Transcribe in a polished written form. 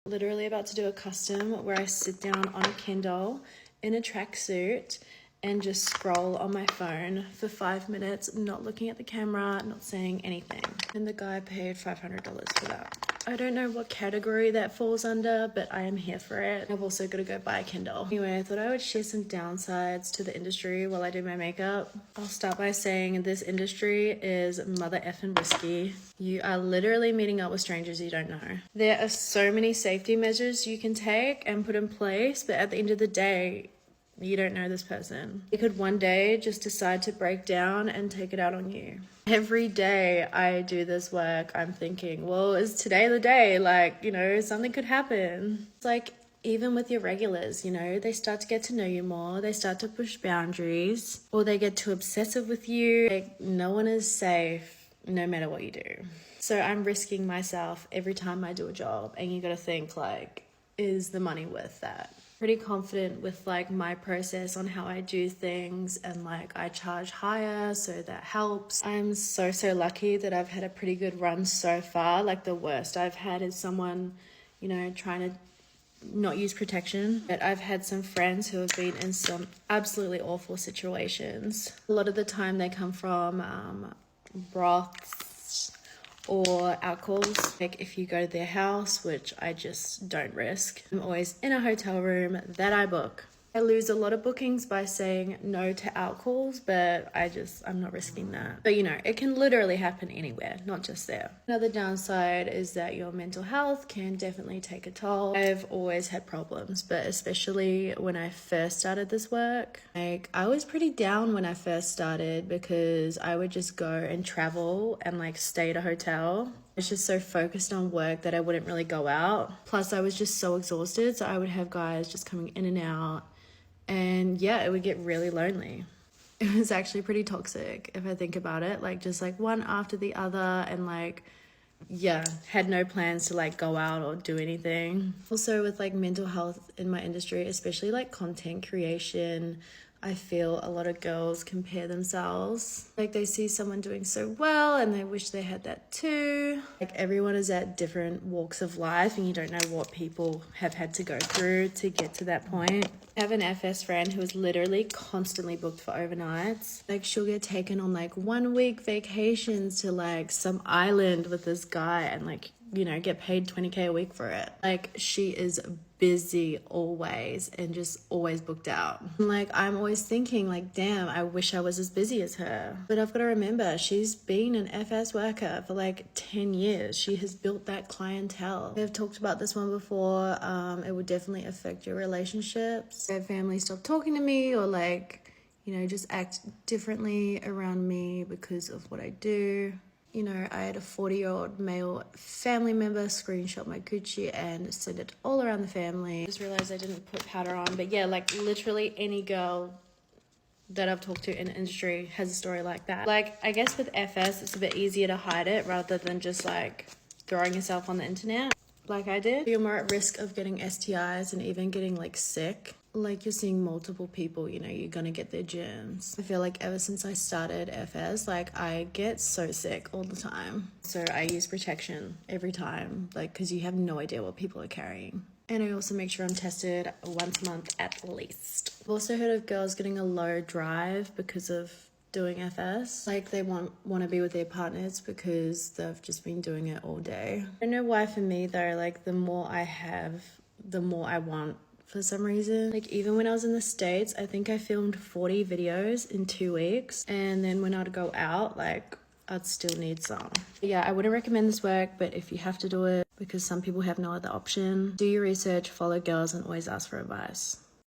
Literally about to do a custom where I sit down on a Kindle in a tracksuit and just scroll on my phone for 5 minutes, not looking at the camera, not saying anything. And the guy paid $500 for that. I don't know what category that falls under, but I am here for it. I've also got to go buy a Kindle. Anyway, I thought I would share some downsides to the industry while I do my makeup. I'll start by saying this industry is mother effing risky. You are literally meeting up with strangers you don't know. There are so many safety measures you can take and put in place, but at the end of the day, you don't know this person. They could one day just decide to break down and take it out on you. Every day I do this work, I'm thinking, well, is today the day? Like, something could happen. It's like, even with your regulars, they start to get to know you more. They start to push boundaries, or they get too obsessive with you. Like, no one is safe no matter what you do. So I'm risking myself every time I do a job. And you got to think, like, is the money worth that? Pretty confident with my process on how I do things, and I charge higher, so that helps. I'm so lucky that I've had a pretty good run so far. The worst I've had is someone trying to not use protection. But I've had some friends who have been in some absolutely awful situations. A lot of the time they come from broths or alcohols. If you go to their house, which I just don't risk. I'm always in a hotel room that I book. I lose a lot of bookings by saying no to alcohols, but I'm not risking that. But it can literally happen anywhere, not just there. Another downside is that your mental health can definitely take a toll. I've always had problems, but especially when I first started this work. I was pretty down when I first started because I would just go and travel and stay at a hotel. I was just so focused on work that I wouldn't really go out. Plus I was just so exhausted, so I would have guys just coming in and out. And yeah, it would get really lonely. It was actually pretty toxic if I think about it. Just one after the other, and had no plans to go out or do anything. Also with mental health in my industry, especially content creation, I feel a lot of girls compare themselves. They see someone doing so well and they wish they had that too. Everyone is at different walks of life, and you don't know what people have had to go through to get to that point. I have an FS friend who is literally constantly booked for overnights. She'll get taken on 1 week vacations to some island with this guy and get paid $20K a week for it. She is busy always and just always booked out. I'm always thinking damn, I wish I was as busy as her. But I've got to remember, she's been an FS worker for 10 years. She has built that clientele. I've talked about this one before. It would definitely affect your relationships. If family stop talking to me, or just act differently around me because of what I do. I had a 40-year-old male family member screenshot my Gucci and send it all around the family. I just realized I didn't put powder on. But yeah, literally any girl that I've talked to in the industry has a story like that. I guess with FS, it's a bit easier to hide it rather than just throwing yourself on the internet like I did. You're more at risk of getting STIs and even getting sick. You're seeing multiple people, you're gonna get their germs. I feel ever since I started FS, I get so sick all the time. So I use protection every time, because you have no idea what people are carrying. And I also make sure I'm tested once a month at least. I've also heard of girls getting a low drive because of doing FS. They want to be with their partners because they've just been doing it all day. I don't know why for me though, the more I have, the more I want. For some reason, even when I was in the States, I think I filmed 40 videos in 2 weeks. And then when I'd go out, I'd still need some. Yeah, I wouldn't recommend this work, but if you have to do it, because some people have no other option, do your research, follow girls, and always ask for advice.